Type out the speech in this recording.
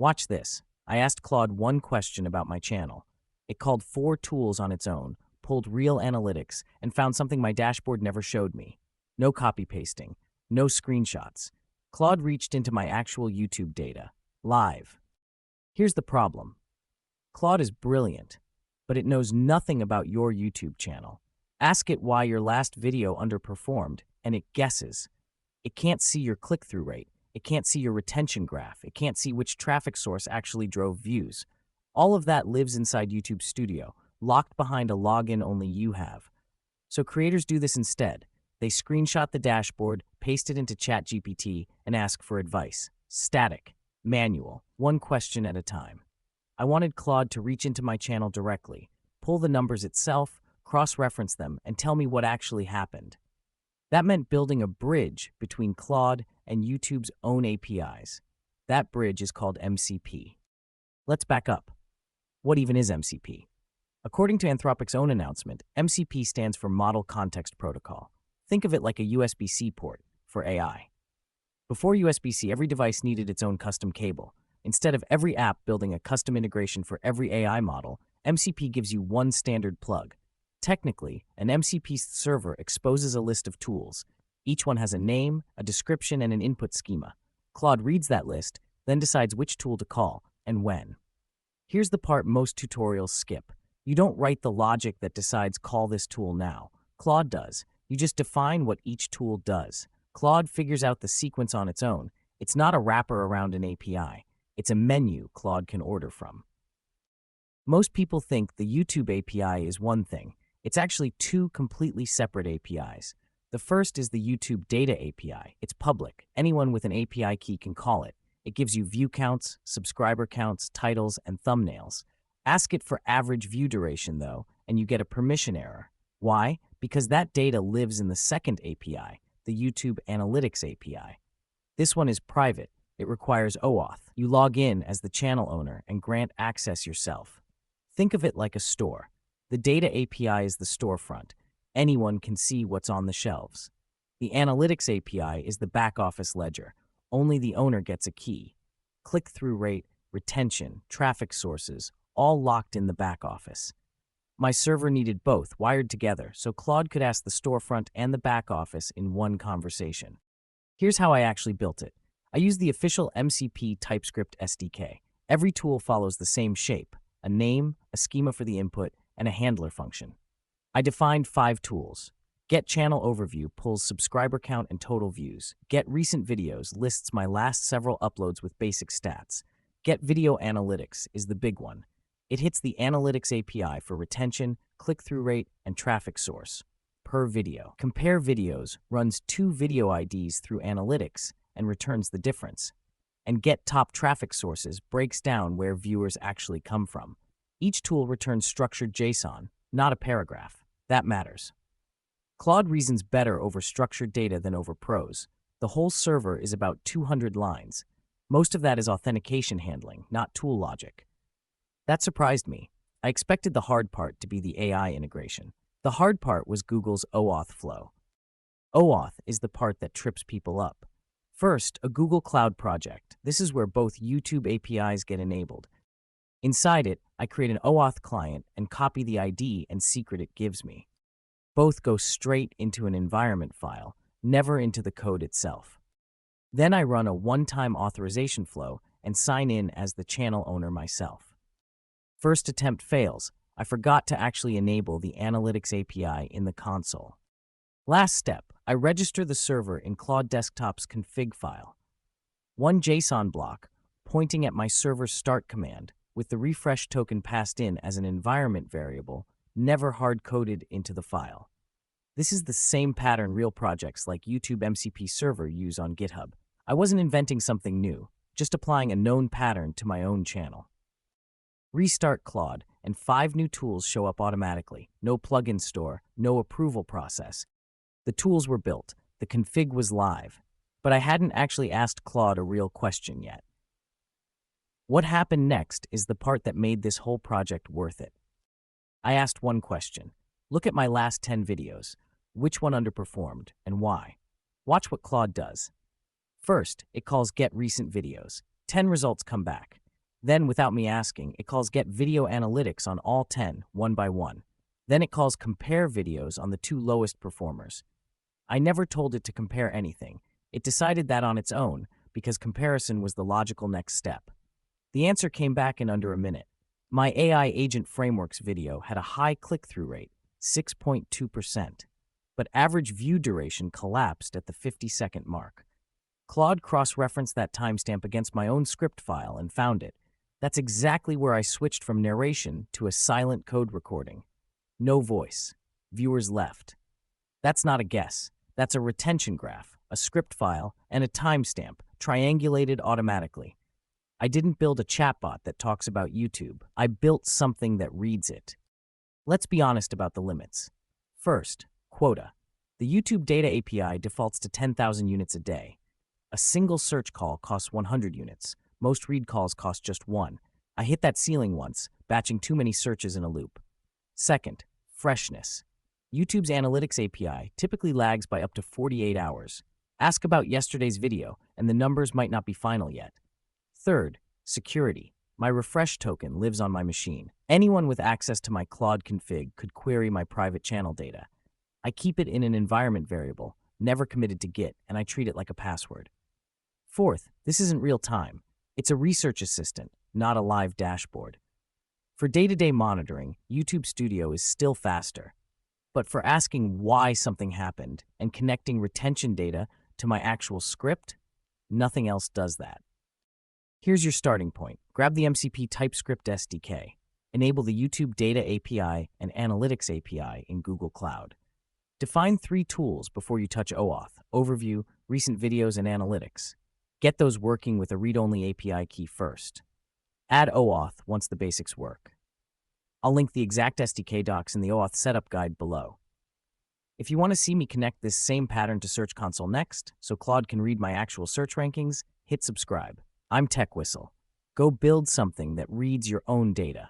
Watch this. I asked Claude one question about my channel. It called 4 tools on its own, pulled real analytics, and found something my dashboard never showed me. No copy-pasting, no screenshots. Claude reached into my actual YouTube data, live. Here's the problem. Claude is brilliant, but it knows nothing about your YouTube channel. Ask it why your last video underperformed, and it guesses. It can't see your click-through rate. It can't see your retention graph. It can't see which traffic source actually drove views. All of that lives inside YouTube Studio, locked behind a login only you have. So creators do this instead. They screenshot the dashboard, paste it into ChatGPT, and ask for advice. Static, manual, one question at a time. I wanted Claude to reach into my channel directly, pull the numbers itself, cross-reference them, and tell me what actually happened. That meant building a bridge between Claude and YouTube's own APIs. That bridge is called MCP. Let's back up. What even is MCP? According to Anthropic's own announcement, MCP stands for Model Context Protocol. Think of it like a USB-C port for AI. Before USB-C, every device needed its own custom cable. Instead of every app building a custom integration for every AI model, MCP gives you one standard plug. Technically, an MCP server exposes a list of tools. Each one has a name, a description, and an input schema. Claude reads that list, then decides which tool to call and when. Here's the part most tutorials skip. You don't write the logic that decides call this tool now. Claude does. You just define what each tool does. Claude figures out the sequence on its own. It's not a wrapper around an API. It's a menu Claude can order from. Most people think the YouTube API is one thing. It's actually 2 completely separate APIs. The first is the YouTube Data API. It's public. Anyone with an API key can call it. It gives you view counts, subscriber counts, titles, and thumbnails. Ask it for average view duration, though, and you get a permission error. Why? Because that data lives in the second API, the YouTube Analytics API. This one is private. It requires OAuth. You log in as the channel owner and grant access yourself. Think of it like a store. The Data API is the storefront. Anyone can see what's on the shelves. The Analytics API is the back-office ledger. Only the owner gets a key. Click-through rate, retention, traffic sources, all locked in the back office. My server needed both, wired together, so Claude could ask the storefront and the back office in one conversation. Here's how I actually built it. I used the official MCP TypeScript SDK. Every tool follows the same shape: a name, a schema for the input, and a handler function. I defined 5 tools. Get Channel Overview pulls subscriber count and total views. Get Recent Videos lists my last several uploads with basic stats. Get Video Analytics is the big one. It hits the Analytics API for retention, click-through rate, and traffic source per video. Compare Videos runs 2 video IDs through Analytics and returns the difference. And Get Top Traffic Sources breaks down where viewers actually come from. Each tool returns structured JSON, not a paragraph. That matters. Claude reasons better over structured data than over prose. The whole server is about 200 lines. Most of that is authentication handling, not tool logic. That surprised me. I expected the hard part to be the AI integration. The hard part was Google's OAuth flow. OAuth is the part that trips people up. First, a Google Cloud project. This is where both YouTube APIs get enabled. Inside it, I create an OAuth client and copy the ID and secret it gives me. Both go straight into an environment file, never into the code itself. Then I run a one-time authorization flow and sign in as the channel owner myself. First attempt fails. I forgot to actually enable the Analytics API in the console. Last step, I register the server in Claude Desktop's config file. One JSON block pointing at my server's start command with the refresh token passed in as an environment variable, never hard-coded into the file. This is the same pattern real projects like YouTube-mcp-server use on GitHub. I wasn't inventing something new, just applying a known pattern to my own channel. Restart Claude, and 5 new tools show up automatically. No plugin store, no approval process. The tools were built, the config was live, but I hadn't actually asked Claude a real question yet. What happened next is the part that made this whole project worth it. I asked one question. Look at my last 10 videos. Which one underperformed and why? Watch what Claude does. First, it calls Get Recent Videos. 10 results come back. Then, without me asking, it calls Get Video Analytics on all 10, one by one. Then it calls Compare Videos on the 2 lowest performers. I never told it to compare anything. It decided that on its own, because comparison was the logical next step. The answer came back in under a minute. My AI Agent Frameworks video had a high click-through rate, 6.2%, but average view duration collapsed at the 50-second mark. Claude cross-referenced that timestamp against my own script file and found it. That's exactly where I switched from narration to a silent code recording. No voice. Viewers left. That's not a guess. That's a retention graph, a script file, and a timestamp, triangulated automatically. I didn't build a chatbot that talks about YouTube. I built something that reads it. Let's be honest about the limits. First, Quota. The YouTube Data API defaults to 10,000 units a day. A single search call costs 100 units. Most read calls cost just 1. I hit that ceiling once, batching too many searches in a loop. Second, freshness. YouTube's Analytics API typically lags by up to 48 hours. Ask about yesterday's video, and the numbers might not be final yet. Third, security. My refresh token lives on my machine. Anyone with access to my Claude config could query my private channel data. I keep it in an environment variable, never committed to Git, and I treat it like a password. Fourth, this isn't real time. It's a research assistant, not a live dashboard. For day-to-day monitoring, YouTube Studio is still faster. But for asking why something happened and connecting retention data to my actual script, nothing else does that. Here's your starting point. Grab the MCP TypeScript SDK. Enable the YouTube Data API and Analytics API in Google Cloud. Define 3 tools before you touch OAuth, Overview, Recent Videos, and Analytics. Get those working with a read-only API key first. Add OAuth once the basics work. I'll link the exact SDK docs in the OAuth setup guide below. If you want to see me connect this same pattern to Search Console next, so Claude can read my actual search rankings, hit subscribe. I'm Tech Whistle. Go build something that reads your own data.